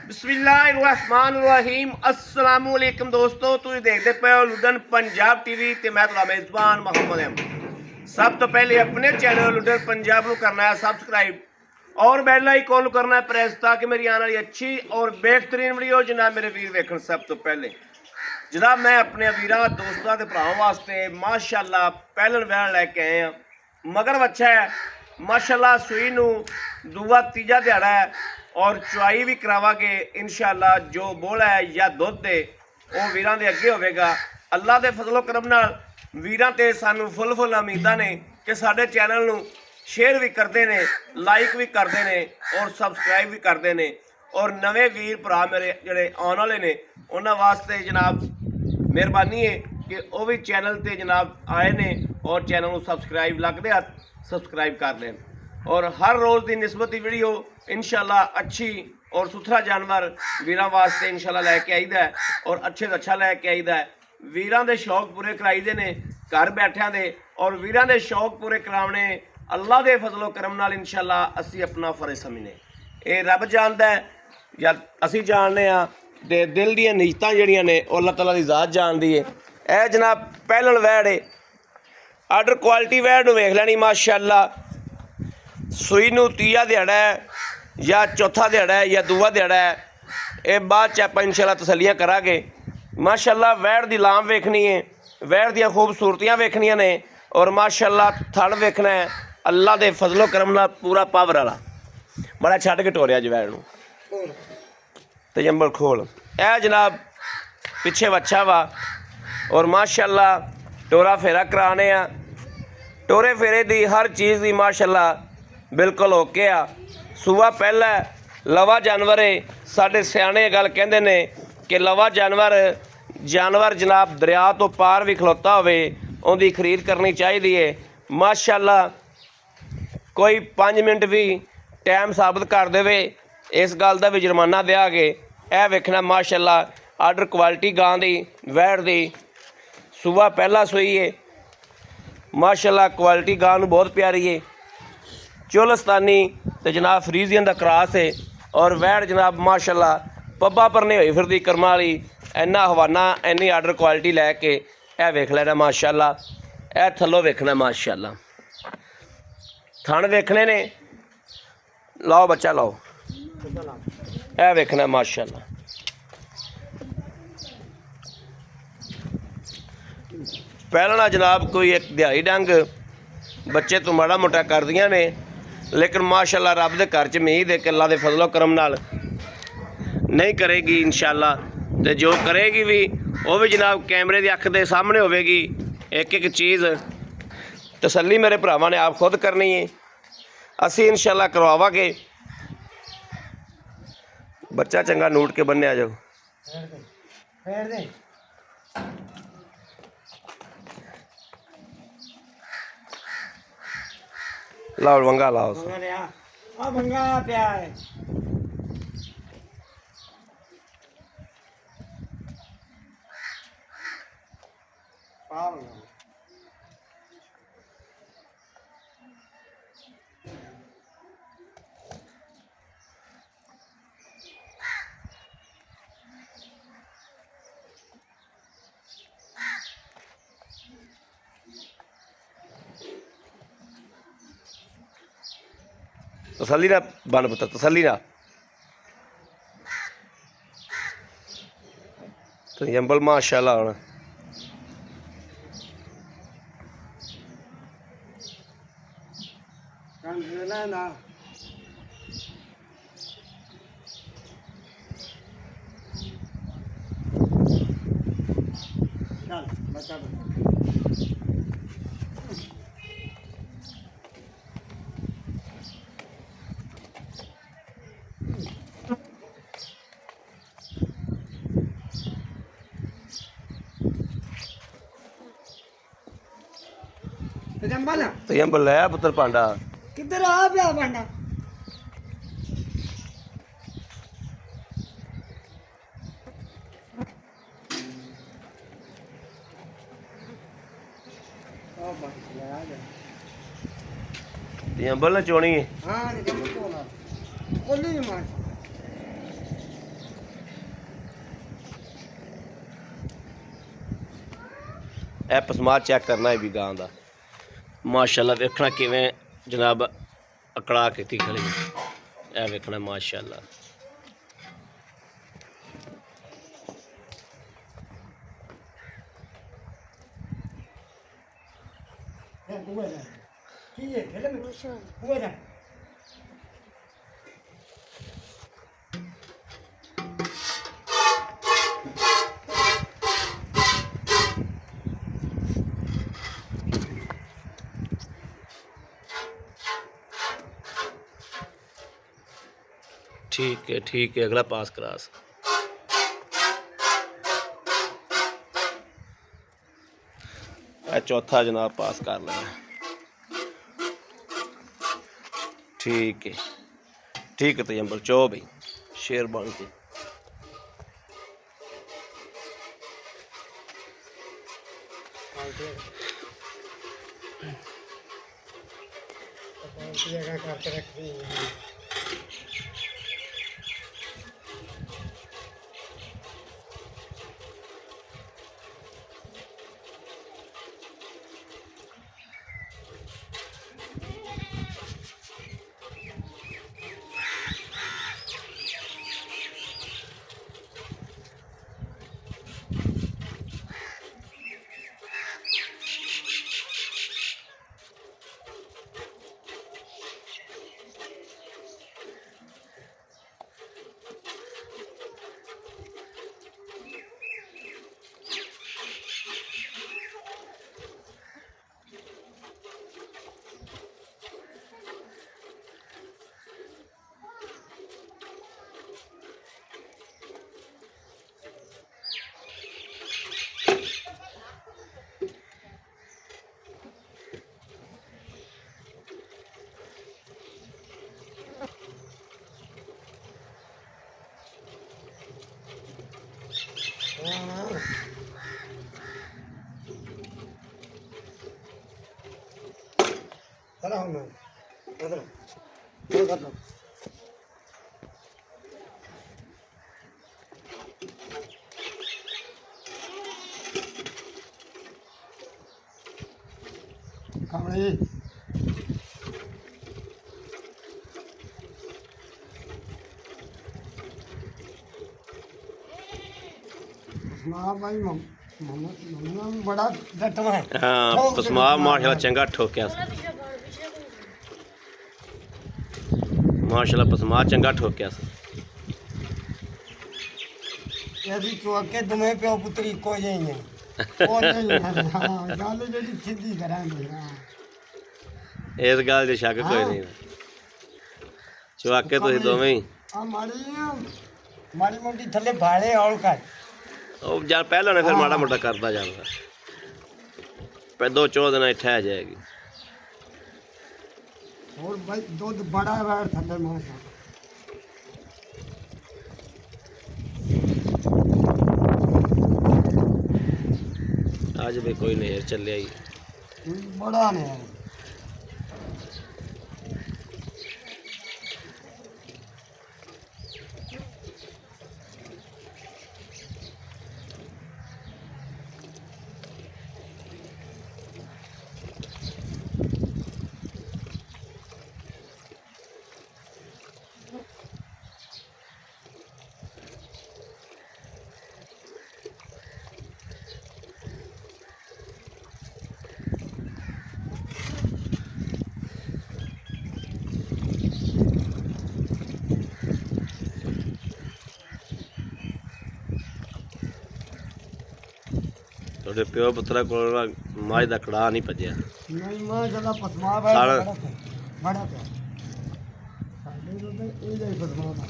बिस्मिल्लाहिर्रहमानिर्रहीम अस्सलाम वालेकुम दोस्तों, ਤੁਸੀਂ ਦੇਖਦੇ ਪਏ ਹੋ ਲੁਧਨ ਪੰਜਾਬ ਟੀਵੀ ਤੇ ਮੈਂ ਤੁਹਾਡਾ ਮੇਜ਼ਬਾਨ ਮੁਹੰਮਦ ਅਹਿਮਦ। ਸਭ ਤੋਂ ਪਹਿਲੇ ਆਪਣੇ ਚੈਨਲ ਲੁਧਨ ਪੰਜਾਬ ਨੂੰ ਕਰਨਾ ਹੈ सब्सक्राइब और बैल आइकॉन को करना है प्रेस ताकि मेरी आने वाली अच्छी और बेहतरीन वीडियो जनाब मेरे वीर वेखण। सब तो पहले जनाब मैं अपने वीर दोस्तों के भरावां वास्ते माशाअल्लाह पहलन वैन लैके आए हैं। मगर बच्चा है माशाअल्लाह, सूई नूं दूआ तीजा दिहाड़ा है और चुआई भी करावांगे इंशाअल्लाह। जो बोल है या दुध दे वो वीरां दे अगे होवेगा। अल्लाह दे फजलो करम नाल वीरां ते सानू फुल उम्मीदां ने कि साडे चैनल नूं शेयर भी करते हैं, लाइक भी करते हैं और सबसक्राइब भी करते हैं। और नवे वीर भरा मेरे जोड़े आने वाले ने उन्होंने वास्ते जनाब मेहरबानी है कि वह भी चैनल पर जनाब आए ने और चैनल को सबसक्राइब लगते हाथ सबसक्राइब कर लें। और हर रोज़ की निस्बत की वीडियो इंशाअल्लाह अच्छी और सुथरा जानवर वीरां वास्ते इंशाअल्लाह लैके आईदा है और अच्छे तो अच्छा लैके आईदा है। वीरां दे शौक पूरे कराईदे ने घर बैठियां दे और वीरां दे शौक पूरे कराने अल्लाह के फजलो करम नाल इंशाअल्लाह असी अपना फर्ज समझने। ये रब जानता है या असी जानते हैं ते दिल दी नीयतां जिहड़ियां ने वो अल्लाह ताला दी ज़ात जानदी है। ए जनाब पहलन वैड़ है, आर्डर क्वालिटी वैड़ नूं वेख लैनी माशाअल्लाह। सूई नूं तीजा दिहाड़ा है या चौथा दिहाड़ा है या दूआ दिहाड़ा है, ये बाद च आपां इंशाअल्लाह तसल्लियां करांगे। माशाअल्लाह वैड़ दी लाम वेखनी है, वैड़ दियां खूबसूरतियां वेखनियां ने और माशाअल्लाह थण वेखना है। अल्लाह के फजलो करम नाल पूरा पावर वाला बड़ा छड्ड के टोरिया जवैन नूं ते जंबल खोल। ए जनाब पिछे बच्चा वा और माशाअल्लाह टोरा फेरा कराने आ। टोरे फेरे दी हर चीज़ की माशाअल्लाह बिल्कुल ओके आ। सूआ पहला लवा जानवर है। साडे सियाणे गल कहंदे ने कि लवा जानवर जनाब दरिया तो पार भी खलोता होवे उहदी खरीद करनी चाहिए है। माशाअल्लाह कोई 5 मिनट भी टाइम साबित कर देवे इस गल का भी जुर्माना दिया गए। यह वेखना माशाअल्लाह आर्डर क्वालिटी गां दी वैड़ दी सूआ पहला सूई है। माशाअल्लाह क्वालिटी गां नूं बहुत प्यारी है। चोलस्तानी तो जनाब फ्रीजियन का क्रॉस है और वैड़ जनाब माशाअल्लाह पब्बा पर नहीं हुई फिरदी करम वाली। इन्ना हवाना इन्नी आर्डर क्वालिटी लैके यह वेख लेना माशाअल्लाह। यह थल्लों वेखना माशाअल्लाह, थण वेखने ने। लाओ बच्चा लाओ, यह वेखना माशाअल्लाह। पहलना जनाब कोई एक दिहाड़ी डंग बच्चे तो माड़ा मोटा कर दियां ने, लेकिन माशाअल्लाह रब दे घर च उम्मीद है कि अल्लाह दे फजलो करम नाल नहीं करेगी इंशाअल्लाह। तो जो करेगी भी वो भी जनाब कैमरे की अख के सामने होवेगी। एक एक चीज़ तसल्ली मेरे भरावां ने आप खुद करनी है, असी इंशाअल्लाह करवावांगे। बच्चा चंगा नूट के बन्ने आ जाओ। लाओ वंगा लाओ तसल्ली ना बन पुत्र तसल्ली ना। तो जंबल माशाअल्लाह हुण तो जंबल है पुत्र पांडा किधर आ गया पांडा। जंबल ने चोनी है। हाँ जंबल चोला कोली नहीं मार ਇਹ ਪਸਮਾ ਚੈੱਕ ਕਰਨਾ ਹੈ ਵੀ ਗਾਂ ਦਾ ਮਾਸ਼ਾਅੱਲਾ। ਵੇਖਣਾ ਕਿਵੇਂ ਜਨਾਬ ਅਕੜਾ ਕੀਤੀ ਖੜੀ, ਇਹ ਵੇਖਣਾ ਮਾਸ਼ਾਅੱਲਾ। ठीक है अगला पास क्रास। चौथा जनाब पास कर लेना। ठीक है तजम्बल चो भाई शेर बन के बड़ा डटवा है। हाँ पसमा माशाल्लाह चंगा ठोकिया माशाल्लाह पसमा चंगा ठोकिया यदि चौके तुम्हें प्यो पुत्री को जाइए ओ नहीं हां गल जेडी सीधी करांगे। हां इस गल दी शक कोई नहीं। चवाके तुसीं दोवें ही आ माड़ी मोटी थले भाड़े और कर ਉਹ ਜਾਂ ਪਹਿਲਾਂ ਨੇ ਫਿਰ ਮਾੜਾ ਮੋਟਾ ਕਰਦਾ ਜਾਂਦਾ ਪੈ 2-4 ਦਿਨ ਇੱਥੇ ਆ ਜਾਏਗੀ। और भाई दूध बड़ा है थले माशा आज भी कोई नहीं चलिया ही बड़ा नहीं है। ਤੁਹਾਡੇ ਪਿਓ ਪੁੱਤਰਾ ਕੋਲ ਮਾਝ ਦਾ ਕੜਾ ਨਹੀਂ ਭੱਜਿਆ। ਨਹੀਂ ਮਾਂ ਜਦਾ ਪਸਮਾ ਬੜਾ ਬੜਾ ਪਿਆ ਸਾਡੇ ਤੋਂ ਤਾਂ ਇਹ ਜਾਈ ਪਸਮਾ ਦਾ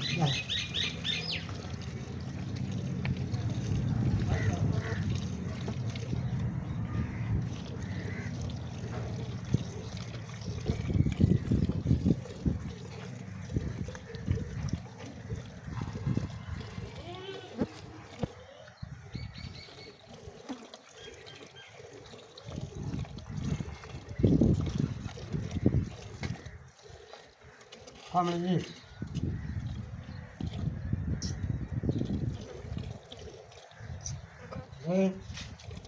Come in. Hey,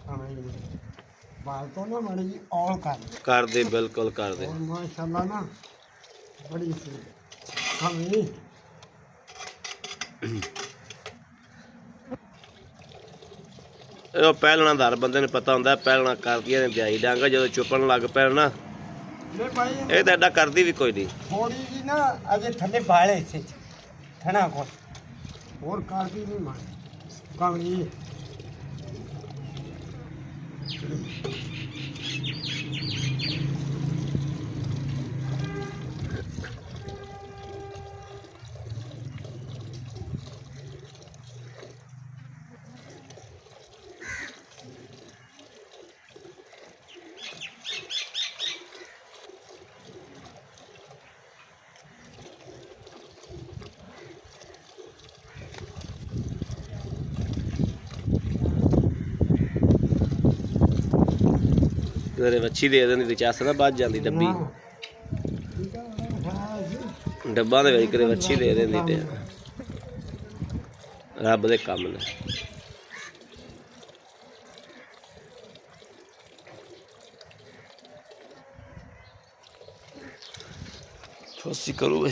come in. बाल तो ना बड़ी और ਕਰ ਦੇ ਬਿਲਕੁਲ ਕਰ ਦੇ। और माशाल्लाह ना बड़ी सी कमी ਉਹ ਪਹਿਲਣਾਦਾਰ ਬੰਦੇ ਨੂੰ ਪਤਾ ਹੁੰਦਾ ਪਹਿਲਣਾ ਕਰਦੀਆਂ ਨੇ ਵਿਆਹੀ ਡਾਂਗਾ ਜਦੋਂ ਚੁੱਪਣ ਲੱਗ ਪੈਣ ਨਾ ले भाई ਇਹ ਤਾਂ ਐਡਾ ਕਰਦੀ ਵੀ ਕੋਈ ਨਹੀਂ। थोड़ी जी ना अजे थले बाले से थना को और काटी नहीं मार कमी ਤੇਰੇ ਵੱਛੀ ਦੇ ਦਿੰਦੀ ਤੇ ਚੱਸ ਨਾ ਵੱਜ ਜਾਂਦੀ ਡੱਬੀ ਡੱਬਾ ਦੇ ਵਿੱਚ ਕਿਤੇ ਵੱਛੀ ਦੇ ਦਿੰਦੀ ਤੇ ਰੱਬ ਦੇ ਕੰਮ ਨੇ। ਖੁਸ਼ੀ ਕਰੂ ਏ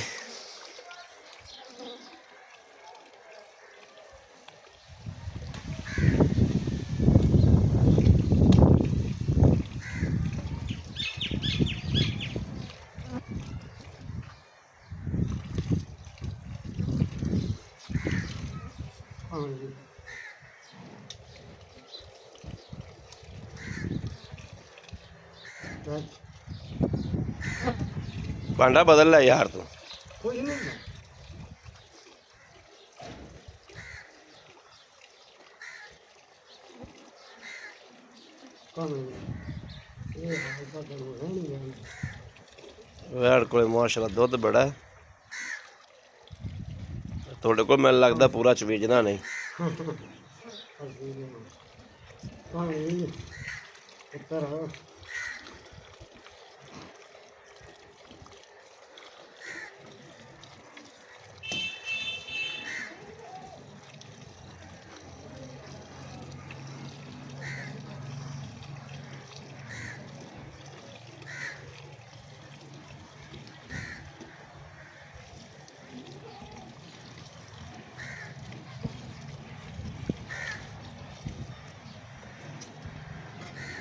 ਭਾਂਡਾ ਬਦਲ ਲੈ ਯਾਰ ਤੂੰ। कुछ नहीं कमी ये हाल का है नहीं ਵੈੜ ਕੋਲੇ ਮਾਸ਼ਾਅੱਲਾ ਦੁੱਧ ਬੜਾ ਹੈ। ਤੁਹਾਡੇ ਕੋਲ ਮੈਨੂੰ ਲੱਗਦਾ ਪੂਰਾ ਚਵੇਜਣਾ ਨਹੀਂ। कमी उत्तर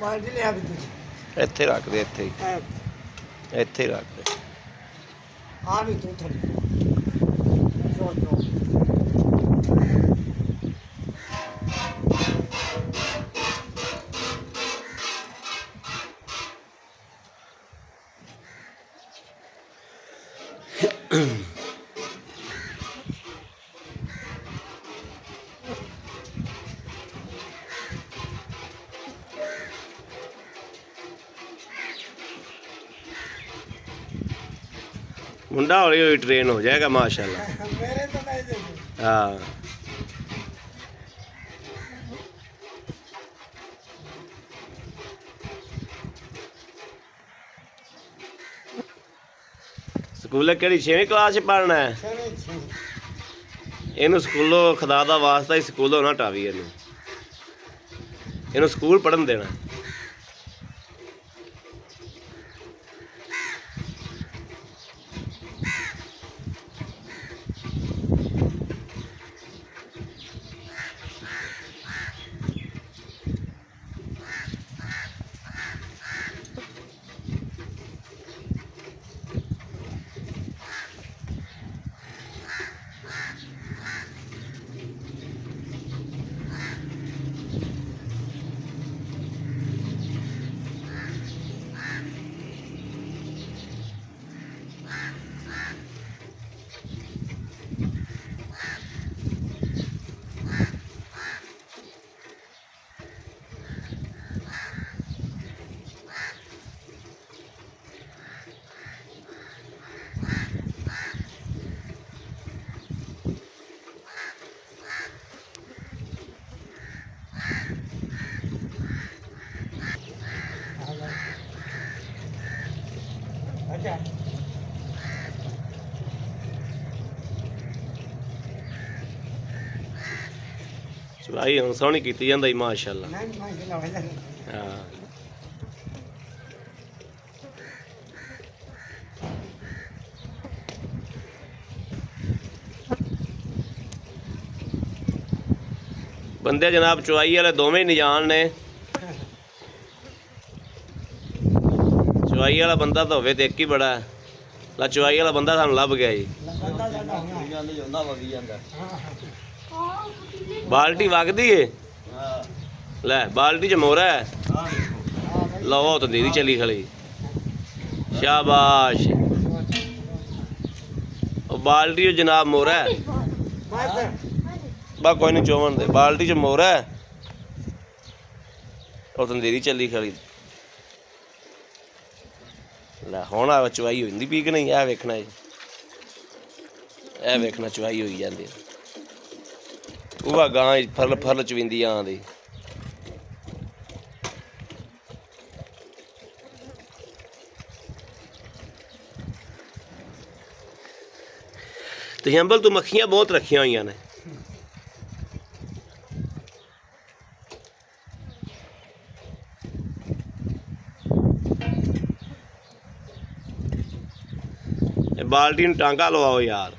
बाल्टी ले आ भी तुझे ਇੱਥੇ ਰੱਖ ਦੇ ਇੱਥੇ ਹੀ आ ਇੱਥੇ ਹੀ ਰੱਖ ਦੇ। भी तू थली जो ਮੁੰਡਾ ਹੌਲੀ ਹੌਲੀ ਟ੍ਰੇਨ ਹੋ ਜਾਏਗਾ ਮਾਸ਼ਾਅੱਲਾ। मेरे तो नहीं देते ਹਾਂ ਸਕੂਲੇ ਕਿਹੜੀ 6ਵੀਂ ਕਲਾਸ ਚ ਪੜ੍ਹਨਾ ਹੈ? चले छे ਇਹਨੂੰ ਸਕੂਲੋਂ ਖੁਦਾ ਦਾ ਵਾਸਤਾ ਹੀ ਸਕੂਲੋਂ ਨਾ ਟਾਵੀ ਇਹਨੂੰ ਸਕੂਲ ਪੜ੍ਹਨ ਦੇਣਾ। अच्छा ਚਵਾਈ ਹੁਣ ਸੋਹਣੀ ਕੀਤੀ ਜਾਂਦਾ ਹੀ ਮਾਸ਼ਾਅੱਲਾ। नहीं माशाल्लाह ਹਾਂ ਬੰਦੇ ਜਨਾਬ ਚੁਆਈ ਵਾਲੇ ਦੋਵੇਂ ਨਿਜਾਨ ਨੇ। ਚੁਆਈ ਵਾਲਾ ਬੰਦਾ ਤਾਂ ਹੋਵੇ ਤੇ ਇੱਕ ਹੀ ਬੜਾ ਹੈ। ਲਾ ਚੁਆਈ ਵਾਲਾ ਬੰਦਾ ਸਾਨੂੰ ਲੱਭ ਗਿਆ ਜੀ। ਬਾਲਟੀ ਵਗਦੀ ਏ। ਲੈ ਬਾਲਟੀ ਚ ਮੋਹਰਾ ਹੈ। ਲਓ ਤੰਦੀਰੀ ਚੱਲੀ ਖਲੀ। ਸ਼ਾਬਾਸ਼। ਉਹ ਬਾਲਟੀ ਚ ਜਨਾਬ ਮੋਹਰਾ ਹੈ। ਬਾ ਕੋਈ ਨਹੀਂ ਚੋਵਣ ਦੇ। ਬਾਲਟੀ ਚ ਮੋਹਰਾ ਹੈ। ਉਹ ਤੰਦੀਰੀ ਚੱਲੀ ਖਲੀ। ਲੈ ਹੁਣ ਆ ਚੁਆਈ ਹੋ ਜਾਂਦੀ ਪੀ ਕਿ ਨਹੀਂ? ਇਹ ਵੇਖਣਾ ਜੀ, ਇਹ ਵੇਖਣਾ ਚੁਆਈ ਹੋਈ ਜਾਂਦੀ। ਉਹ ਗਾਂ ਫਰਲ ਫਰਲ ਚਵਿੰਦੀ ਆਂਦੀ। ਤੇ ਹੰਬਲ ਤੂੰ ਮੱਖੀਆਂ ਬਹੁਤ ਰੱਖੀਆਂ ਹੋਈਆਂ ਨੇ। ਬਾਲਟੀ ਨੂੰ ਟਾਂਗਾ ਲਵਾਓ ਯਾਰ।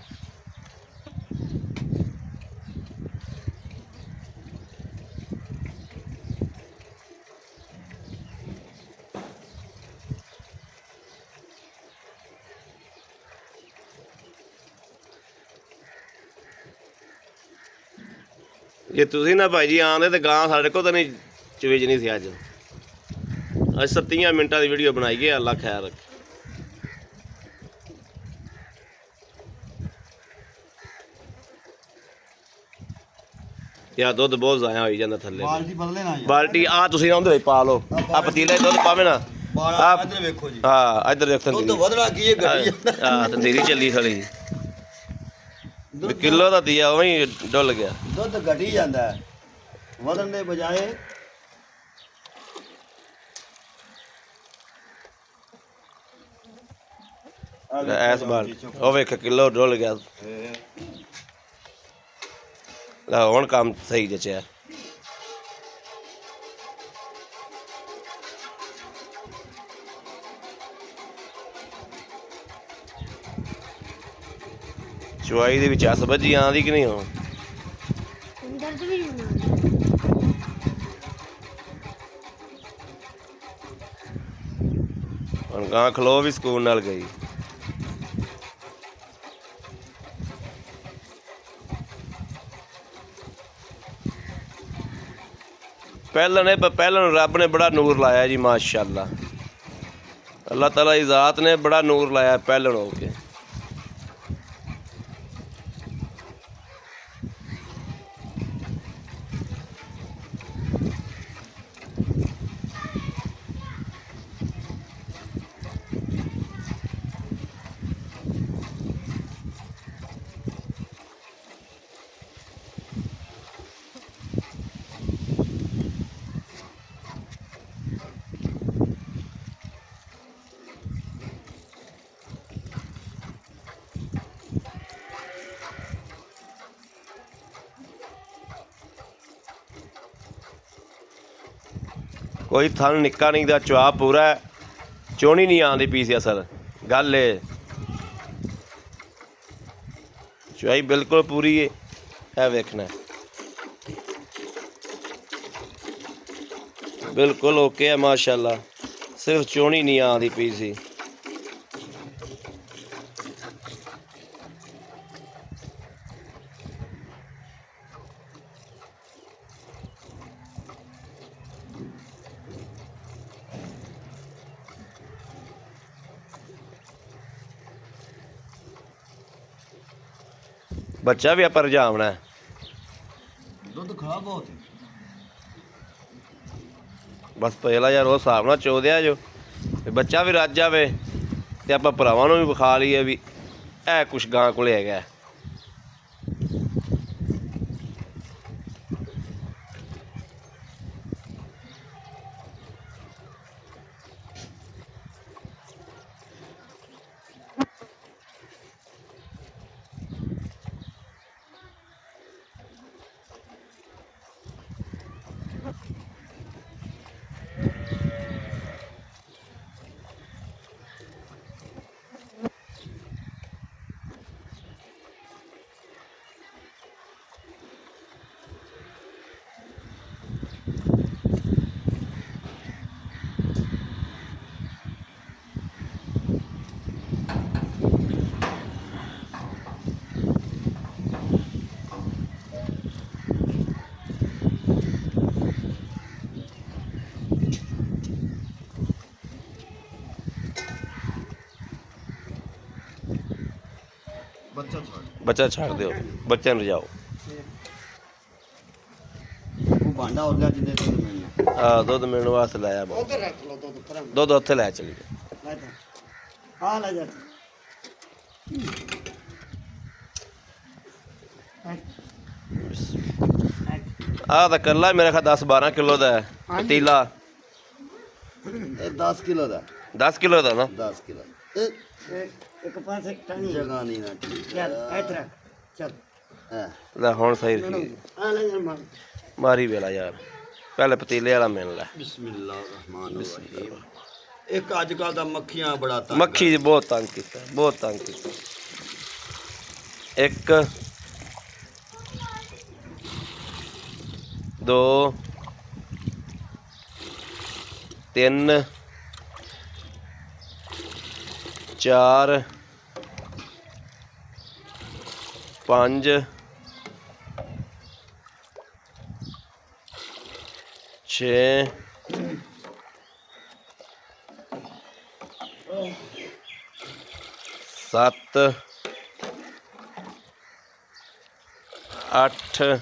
ਜੇ ਤੁਸੀਂ ਨਾ ਭਾਈ ਜੀ ਆਉਂਦੇ ਤੇ ਗਾਂ ਸਾਡੇ ਕੋਲ ਤਾਂ ਨਹੀਂ ਚਵੇਜਣੀ ਸੀ ਅੱਜ। 37 ਮਿੰਟਾਂ ਦੀ ਵੀਡੀਓ ਬਣਾਈ ਗਈ। ਅੱਲਾ ਖੈਰ ਰੱਖੇ। ਯਾ ਦੁੱਧ ਬਹੁਤ ਜ਼ਾਇਆ ਹੋਈ ਜਾਂਦਾ ਥੱਲੇ। ਬਾਲਟੀ ਬਦਲੇ ਨਾ ਬਾਲਟੀ ਆ ਤੁਸੀਂ ਉਹਦੇ ਵਿੱਚ ਪਾ ਲਓ। ਆ ਪਤੀਲੇ ਦੁੱਧ ਪਾਵੇ ਨਾ। ਇੱਧਰ ਵੇਖੋ ਜੀ। ਹਾਂ ਇੱਧਰ ਦੇਖੋ ਦੁੱਧ ਵਧਣਾ ਕੀ ਇਹ ਗੱਡੀ ਹਾਂ ਤੰਦੀਰੀ ਚੱਲੀ ਖਲੀ। ਕਿਲੋ ਦਾ ਦੀਆ ਉਵੇਂ ਹੀ ਡੁੱਲ ਗਿਆ। ਦੁੱਧ ਘਟੀ ਜਾਂਦਾ ਹੈ ਵਧਣ ਦੇ ਬਜਾਏ। ਐਸ ਬਾਲਟੀ ਉਹ ਵੇਖ ਕਿਲੋ ਡੁੱਲ ਗਿਆ। ਲੈ ਹੁਣ ਕੰਮ ਸਹੀ ਜਚਿਆ। ਚੁਆਈ ਦੇ ਵਿੱਚ ਅਸ ਵੱਜੀ ਆਂਦੀ ਕਿ ਨਹੀਂ? ਹੁਣ ਦਰਦ ਵੀ ਹੋਣਾ। ਹੁਣ ਗਾਂ ਖਲੋ ਵੀ ਸਕੂਨ ਨਾਲ ਗਈ। ਪਹਿਲਾਂ ਰੱਬ ਨੇ ਬੜਾ ਨੂਰ ਲਾਇਆ ਜੀ ਮਾਸ਼ਾਅੱਲਾ। ਅੱਲਾਹ ਤਾਲਾ ਦੀ ਜ਼ਾਤ ਨੇ ਬੜਾ ਨੂਰ ਲਾਇਆ ਪਹਿਲਣ ਹੋ ਕੇ। ਕੋਈ ਥਣ ਨਿੱਕਾ ਨਹੀਂ ਦਾ ਚੁਆ ਪੂਰਾ। ਚੋਣੀ ਨਹੀਂ ਆਉਂਦੀ ਪੀ ਸੀ ਅਸਲ ਗੱਲ ਏ। ਚੁਆਈ ਬਿਲਕੁਲ ਪੂਰੀ ਏ। ਇਹ ਵੇਖਣਾ ਬਿਲਕੁਲ ਓਕੇ ਹੈ ਮਾਸ਼ਾਅੱਲਾ। ਸਿਰਫ ਚੋਣੀ ਨਹੀਂ ਆਉਂਦੀ ਪੀ ਸੀ। ਬੱਚਾ ਵੀ ਆਪਾਂ ਰਜਾਵਣਾ। ਦੁੱਧ ਖਰਾਬ ਬਹੁਤ ਹੈ। ਬਸ ਪਹਿਲਾਂ ਯਾਰ ਉਹ ਹਿਸਾਬ ਨਾਲ ਚੋਦਿਆ ਜੋ ਬੱਚਾ ਵੀ ਰੱਜ ਜਾਵੇ ਤੇ ਆਪਾਂ ਭਰਾਵਾਂ ਨੂੰ ਵੀ ਵਿਖਾ ਲਈਏ ਵੀ ਇਹ ਕੁਛ ਗਾਂ ਕੋਲੇ ਹੈਗਾ। ਬੱਚਾ ਛੱਡ ਦਿਓ, ਬੱਚਿਆਂ ਨੂੰ ਜਾਓ। ਉਹ ਭਾਂਡਾ ਹੋ ਗਿਆ ਜਿੰਨੇ ਤੋਂ ਮਿਲਣਾ। ਆ ਦੁੱਧ ਮਿਲਣ ਵਾਸਤੇ ਲਾਇਆ ਬਹੁਤ। ਉਧਰ ਰੱਖ ਲਓ ਦੁੱਧ ਪਰਾਂ ਦੁੱਧ ਉੱਥੇ ਲੈ ਚਲੀ ਜਾ। ਲੈ ਜਾ ਆ ਲੈ ਜਾ ਆਹ ਤਾਂ ਕੱਲਾ ਮੇਰਾ ਖਾ 10-12 ਕਿਲੋ ਦਾ ਹੈ ਪਤੀਲਾ। ਇਹ 10 ਕਿਲੋ ਦਾ 10 ਕਿਲੋ ਦਾ ਨਾ 10 ਕਿਲੋ ਇੱਕ ਪਾਸੇ ਟਾਣੀ ਜਗ੍ਹਾ ਨਹੀਂ ਨਾ ਚੱਲ ਇੱਧਰ ਚੱਲ ਹਾਂ ਲੈ ਹੁਣ ਸਹੀ ਰਹੀ। ਆ ਲੈ ਜਾ ਮਾਰ ਮਾਰੀ ਵੇਲਾ ਯਾਰ, ਪਹਿਲੇ ਪਤੀਲੇ ਵਾਲਾ ਮਿਲ ਲੈ। ਬਿਸਮਿਲ੍ਲਾਹਿਰ ਰਹਿਮਾਨਿਰ ਰਹੀਮ। ਇੱਕ ਅੱਜ ਕੱਲ ਦਾ ਮੱਖੀਆਂ ਬੜਾ ਤੰਗ ਮੱਖੀ ਜੀ ਬਹੁਤ ਤੰਗ ਕੀਤਾ, ਬਹੁਤ ਤੰਗ ਕੀਤਾ। 1 2 3 4 5 6 7 8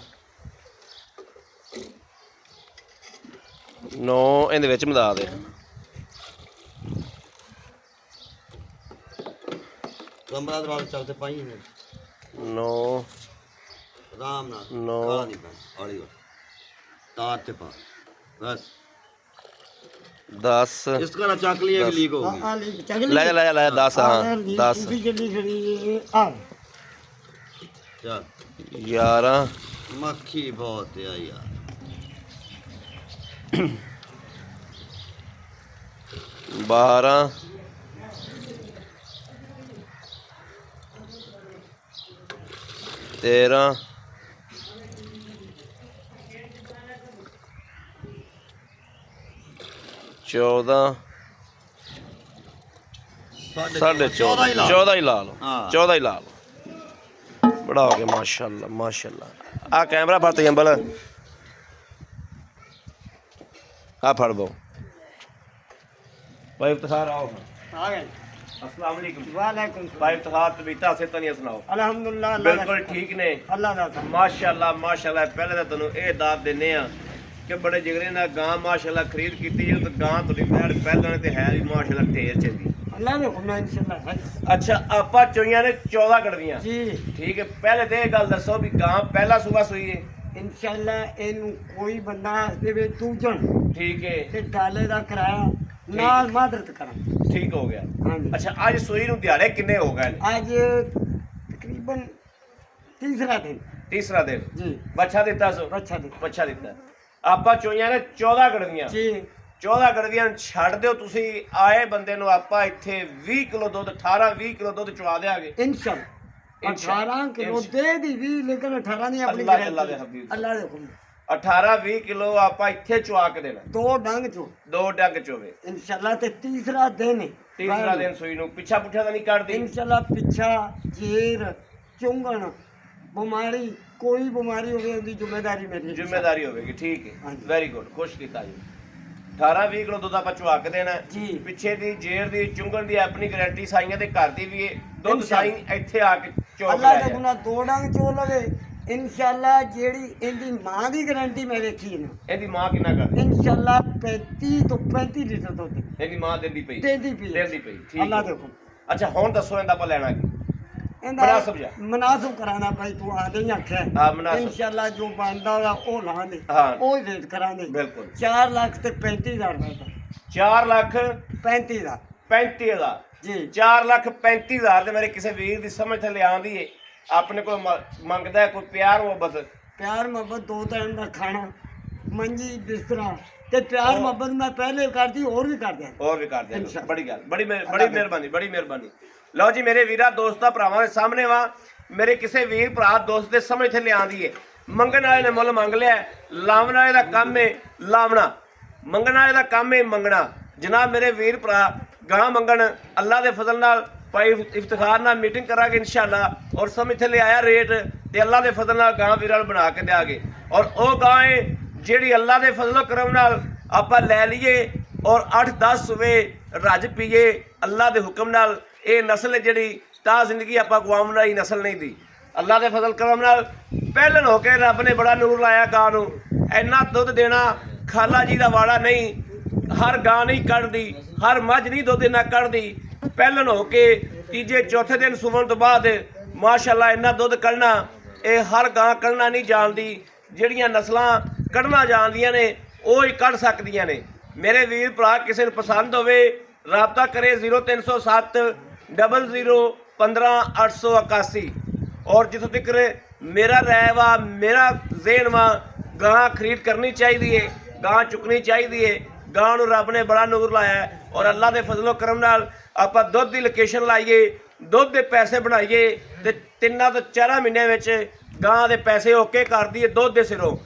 9 ਇਹਦੇ ਵਿੱਚ ਮਿਲਾ ਦੇ। ਕਮਰਾ ਦਰਵਾਜ਼ਾ ਚੱਲਦੇ ਪਾਈ ਨੇ 9 ਆਰਾਮ ਨਾਲ ਨੌ। ਕਾਲਾ ਨਹੀਂ ਪਾ ਹੌਲੀ ਹੌਲੀ ਤਾਰ ਤੇ ਪਾ ਬਸ 10 ਇਸ ਤਰ੍ਹਾਂ ਚੱਕ ਲਈ ਕਿ ਲੀਕ ਹੋ ਗਈ। ਆ ਲੈ ਚੱਲ ਲੈ ਜਾ 10 ਹਾਂ 10 ਵੀ ਜੱਲੀ ਖੜੀ ਆ ਚੱਲ 11 ਮੱਖੀ ਬਹੁਤ ਆ ਯਾਰ 12 13 14 ਸਾਢੇ 14 ਹੀ ਲਾ 14 ਹੀ ਲਾ ਲਓ। ਹਾਂ। 14 ਹੀ ਲਾ ਲਓ। ਬੜਾ ਹੋ ਗਿਆ ਮਾਸ਼ਾਅੱਲਾ ਮਾਸ਼ਾਅੱਲਾ। ਆ ਕੈਮਰਾ ਫੜ ਤਜੰਬਲ ਆ ਫੜ ਦੋ ਭਾਈ ਇਫਤਖਾਰ आओ। ਆ ਗਏ अस्सलाम वालेकुम वालेकुम भाई इफ्तिखार तबीयत से तनिया सुनाओ। अल्हम्दुलिल्लाह बिल्कुल ठीक ने अल्लाह दा शुक्र। माशाअल्लाह माशाअल्लाह। पहले तो तनु ये दात देने आ कि बड़े जिगरे ना गां माशाअल्लाह खरीद कीती जे तो गां तुरी पैर पहले ते है भी माशाअल्लाह ढेर चंगी। अल्लाह ने हुक्म है इंशाअल्लाह है। अच्छा आपा चोइयां ने 14 कड़दियां जी ठीक है। पहले तो ये गल दसो भी गां पहला सुबह सूई है इंशाअल्लाह एनु कोई बंदा देवे दूजन ठीक है ते डाले दा किराया नाल मदद करा। ठीक हो गया। हां जी अच्छा आज सूई नु दिहाड़े किन्ने हो गए ने? आज तकरीबन तीसरा दिन तीसरा दिन जी बच्चा दिता सो अच्छा दिन बच्चा दिता आपा चोइयां ने 14 कड़दियां जी 14 ਕੜਦੀਆਂ ਛੱਡ ਦਿਓ ਤੁਸੀਂ ਆਏ ਬੰਦੇ ਨੂੰ ਆਪਾਂ ਇੱਥੇ 20 ਕਿਲੋ ਦੁੱਧ 18-20 ਕਿਲੋ ਦੁੱਧ ਚਵਾ ਦੇਾਂਗੇ इंशाअल्लाह 18 किलो दे दी 20 लेकिन 18 नहीं अपनी अल्लाह गारंटी। अल्लाह दे हबीब। अल्लाह दे हुक्म 18-20 किलो ਆਪਾਂ ਇੱਥੇ ਚਵਾ ਕੇ ਦੇਣਾ। दो डंग चो ਦੋ ਡੰਗ ਚੋਵੇ इंशाअल्लाह ते तीसरा दिन है। ਤੀਸਰਾ ਦਿਨ ਸੂਈ ਨੂੰ ਪਿੱਛਾ ਪੁੱਠਾ ਤਾਂ ਨਹੀਂ ਕੱਢਦੀ। इंशाअल्लाह पिछा जेर चुंगन बीमारी कोई बीमारी होवे उसकी जिम्मेदारी मेरी ਜ਼ਿੰਮੇਵਾਰੀ ਹੋਵੇਗੀ ਠੀਕ ਹੈ ਹਾਂਜੀ। ਵੈਰੀ ਗੁੱਡ ਖੁਸ਼ ਕੀਤਾ ਜੀ। 18-20 ਕਿਲੋ ਦੁੱਧ ਆਪਾਂ ਚਵਾ ਕੇ ਦੇਣਾ ਹੈ। ਜੀ ਪਿੱਛੇ ਦੀ ਜੇਰ ਦੀ ਚੁੰਗਣ ਦੀ ਆਪਣੀ ਗਾਰੰਟੀ ਸਾਈਆਂ ਦੇ ਘਰ ਦੀ ਵੀ ਹੈ। ਦੁੱਧ ਸਾਈ ਇੱਥੇ ਆ ਕੇ ਚੋਕ अल्लाह ਲੈ दे ਜਾ। गुना दो डंग चो लवे इंशाअल्लाह जेड़ी इनदी मां दी गारंटी मैं देखी है ना ਇਹਦੀ ਮਾਂ ਕਿੰਨਾ ਕਰਦੀ? इंशाअल्लाह 35 तो 35 लीटर दूध ਇਹਦੀ ਮਾਂ ਦਿੰਦੀ ਪਈ देदी पी ਦਿੰਦੀ पई ठीक अल्लाह है। दे हुक्म अच्छा ਹੁਣ ਦੱਸੋ ਇਹਦਾ ਆਪਾਂ ਲੈਣਾ ਕੀ? इंदा मुनासिब जा। मुनासिब कराना भाई तू आदे ही आख्या है। हाँ, मुनासिब। इंशाअल्लाह जो बनदा होगा ओ लाने हाँ। ओ ही रेट कराने बिल्कुल 4 लाख ते 35,000 रुपए 4 ਲੱਖ 35,000 35,000 जी 4 ਲੱਖ 35,000 ਦੇ ਮੇਰੇ ਕਿਸੇ ਵੀਰ ਦੀ ਸਮਝ ਥੱਲੇ ਆਉਂਦੀ ਏ ਆਪਣੇ ਕੋਲ ਮੰਗਦਾ ਹੈ ਕੋਈ ਪਿਆਰ ਮੁਹੱਬਤ प्यार मोहब्बत दो टाइम का खाना मंजी बिस्तरा ते प्यार मोहब्बत मैं पहले कर दी और भी कर दिया ਹੋਰ ਵੀ ਕਰ ਦਿਆਂ इंशाअल्लाह। ਬੜੀ ਗੱਲ ਬੜੀ ਬੜੀ ਮਿਹਰਬਾਨੀ ਲਓ ਜੀ ਮੇਰੇ ਵੀਰਾਂ ਦੋਸਤਾਂ ਭਰਾਵਾਂ ਦੇ ਸਾਹਮਣੇ ਵਾ ਮੇਰੇ ਕਿਸੇ ਵੀਰ ਭਰਾ ਦੋਸਤ ਦੇ ਸਮਝ ਥੱਲੇ ਆਉਂਦੀ ਏ ਮੰਗਣ ਵਾਲੇ ਨੇ ਮੁੱਲ ਮੰਗ ਲਿਆ ਲਾਵਣ ਵਾਲੇ ਦਾ ਕੰਮ ਏ ਲਾਵਣਾ ਮੰਗਣ ਵਾਲੇ ਦਾ ਕੰਮ ਏ ਮੰਗਣਾ ਜਨਾਬ ਮੇਰੇ ਵੀਰ ਭਰਾ ਗਾਂ ਮੰਗਣ ਅੱਲਾ ਦੇ ਫਜ਼ਲ ਨਾਲ ਭਾਈ ਇਫਤਖਾਰ ਨਾਲ ਮੀਟਿੰਗ ਕਰਾਂਗੇ ਇਨਸ਼ਾਅੱਲਾ ਔਰ ਸਮਝ ਥੱਲੇ ਆਇਆ ਰੇਟ ਤੇ ਅੱਲਾ ਦੇ ਫਜ਼ਲ ਨਾਲ ਗਾਂ ਵੀਰਾਂ ਨੂੰ ਬਣਾ ਕੇ ਦਿਆਂਗੇ ਔਰ ਉਹ ਗਾਂ ਏ ਜਿਹੜੀ ਅੱਲਾ ਦੇ ਫਜ਼ਲੋ ਕਰਮ ਨਾਲ ਆਪਾਂ ਲੈ ਲਈਏ ਔਰ 8-10 ਸੂਵੇ ਰੱਜ ਪੀਏ ਅੱਲਾ ਦੇ ਹੁਕਮ ਨਾਲ ਇਹ ਨਸਲ ਜਿਹੜੀ ਤਾਂ ਜ਼ਿੰਦਗੀ ਆਪਾਂ ਗਵਾਉਣ ਵਾਲੀ ਨਸਲ ਨਹੀਂ ਦੀ ਅੱਲਾ ਦੇ ਫਜ਼ਲ ਕਰਮ ਨਾਲ ਪਹਿਲਨ ਹੋ ਕੇ ਰੱਬ ਨੇ ਬੜਾ ਨੂਰ ਲਾਇਆ ਗਾਂ ਨੂੰ। ਇੰਨਾ ਦੁੱਧ ਦੇਣਾ ਖਾਲਾ ਜੀ ਦਾ ਵਾੜਾ ਨਹੀਂ, ਹਰ ਗਾਂ ਨਹੀਂ ਕੱਢਦੀ, ਹਰ ਮੱਝ ਨਹੀਂ ਦੁੱਧ ਇੰਨਾ ਕੱਢਦੀ। ਪਹਿਲਨ ਹੋ ਕੇ ਤੀਜੇ ਚੌਥੇ ਦਿਨ ਸੂਵਣ ਤੋਂ ਬਾਅਦ ਮਾਸ਼ਾਅੱਲਾ ਇੰਨਾ ਦੁੱਧ ਕੱਢਣਾ ਇਹ ਹਰ ਗਾਂ ਕੱਢਣਾ ਨਹੀਂ ਜਾਣਦੀ। ਜਿਹੜੀਆਂ ਨਸਲਾਂ ਕੱਢਣਾ ਜਾਣਦੀਆਂ ਨੇ ਉਹ ਹੀ ਕੱਢ ਸਕਦੀਆਂ ਨੇ। ਮੇਰੇ ਵੀਰ ਭਰਾ ਕਿਸੇ ਨੂੰ ਪਸੰਦ ਹੋਵੇ ਰਾਬਤਾ ਕਰੇ 0307 00 15 881। ਔਰ ਜਿੱਥੋਂ ਤੱਕ ਮੇਰਾ ਰਾਏ ਵਾ, ਮੇਰਾ ਜ਼ੇਨ ਵਾ, ਗਾਂ ਖਰੀਦ ਕਰਨੀ ਚਾਹੀਦੀ ਹੈ, ਗਾਂ ਚੁੱਕਣੀ ਚਾਹੀਦੀ ਹੈ। ਗਾਂ ਨੂੰ ਰੱਬ ਨੇ ਬੜਾ ਨੂਰ ਲਾਇਆ ਹੈ ਔਰ ਅੱਲਾ ਦੇ ਫਜ਼ਲੋ ਕਰਮ ਨਾਲ ਆਪਾਂ ਦੁੱਧ ਦੀ ਲੋਕੇਸ਼ਨ ਲਾਈਏ, ਦੁੱਧ ਦੇ ਪੈਸੇ ਬਣਾਈਏ ਤੇ 3 ਤੋਂ 4 ਮਹੀਨਿਆਂ ਵਿੱਚ ਗਾਂ ਦੇ ਪੈਸੇ ਓਕੇ ਕਰ ਦਈਏ ਦੁੱਧ ਦੇ ਸਿਰੋਂ।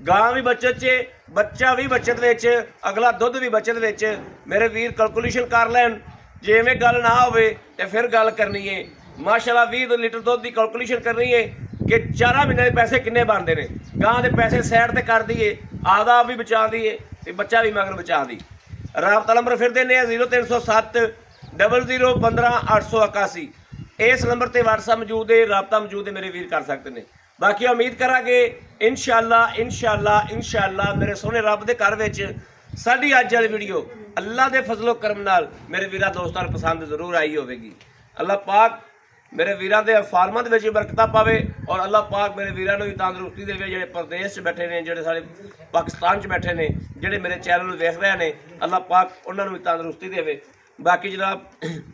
ਗਾਂ ਵੀ ਬੱਚਤ 'ਚ, ਬੱਚਾ ਵੀ ਬੱਚਤ ਵਿੱਚ, ਅਗਲਾ ਦੁੱਧ ਵੀ ਬੱਚਤ ਵਿੱਚ। ਮੇਰੇ ਵੀਰ ਕੈਲਕੂਲੇਸ਼ਨ ਕਰ ਲੈਣ, ਜੇ ਐਵੇਂ ਗੱਲ ਨਾ ਹੋਵੇ ਤੇ ਫਿਰ ਗੱਲ ਕਰਨੀ ਹੈ। ਮਾਸ਼ਾਅੱਲਾ 20 ਲੀਟਰ ਦੁੱਧ ਦੀ ਕੈਲਕੂਲੇਸ਼ਨ ਕਰਨੀ ਹੈ ਕਿ 4 ਮਹੀਨੇ ਦੇ ਪੈਸੇ ਕਿੰਨੇ ਬਣਦੇ ਨੇ। ਗਾਂ ਦੇ ਪੈਸੇ ਸਾਈਡ ਤੇ ਕਰ ਦਈਏ, ਆਪਦਾ ਵੀ ਬਚਾ ਦਈਏ ਤੇ ਬੱਚਾ ਵੀ ਮਗਰ ਬਚਾ ਦੀ। ਰਾਬਤਾ ਨੰਬਰ ਫਿਰ ਦਿੰਦੇ ਆ 0307 00 15 881। ਇਸ ਨੰਬਰ ਤੇ WhatsApp ਮੌਜੂਦ ਹੈ, ਰਾਬਤਾ ਮੌਜੂਦ ਹੈ, ਮੇਰੇ ਵੀਰ ਕਰ ਸਕਦੇ ਨੇ। ਬਾਕੀ ਉਮੀਦ ਕਰਾਂਗੇ ਇਨਸ਼ਾਅੱਲਾ ਮੇਰੇ ਸੋਹਣੇ ਰੱਬ ਦੇ ਘਰ ਵਿੱਚ ਸਾਡੀ ਅੱਜ ਵਾਲੀ ਵੀਡੀਓ ਅੱਲਾ ਦੇ ਫਜ਼ਲੋ ਕਰਮ ਨਾਲ ਮੇਰੇ ਵੀਰਾਂ ਦੋਸਤਾਂ ਨੂੰ ਪਸੰਦ ਜ਼ਰੂਰ ਆਈ ਹੋਵੇਗੀ। ਅੱਲਾ ਪਾਕ ਮੇਰੇ ਵੀਰਾਂ ਦੇ ਫਾਰਮਾਂ ਦੇ ਵਿੱਚ ਬਰਕਤਾਂ ਪਾਵੇ ਔਰ ਅੱਲਾ ਪਾਕ ਮੇਰੇ ਵੀਰਾਂ ਨੂੰ ਵੀ ਤੰਦਰੁਸਤੀ ਦੇਵੇ। ਜਿਹੜੇ ਪ੍ਰਦੇਸ਼ 'ਚ ਬੈਠੇ ਨੇ, ਜਿਹੜੇ ਸਾਡੇ ਪਾਕਿਸਤਾਨ 'ਚ ਬੈਠੇ ਨੇ, ਜਿਹੜੇ ਮੇਰੇ ਚੈਨਲ ਨੂੰ ਦੇਖ ਰਹੇ ਨੇ, ਅੱਲਾ ਪਾਕ ਉਹਨਾਂ ਨੂੰ ਵੀ ਤੰਦਰੁਸਤੀ ਦੇਵੇ। ਬਾਕੀ ਜਨਾਬ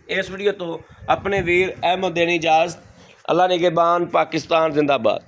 ਇਸ ਵੀਡੀਓ ਤੋਂ ਆਪਣੇ ਵੀਰ ਅਹਿਮਦ ਦੇਣੀ ਇਜਾਜ਼ਤ। ਅੱਲਾ ਨਿਗਹਿਬਾਨ, ਪਾਕਿਸਤਾਨ ਜ਼ਿੰਦਾਬਾਦ।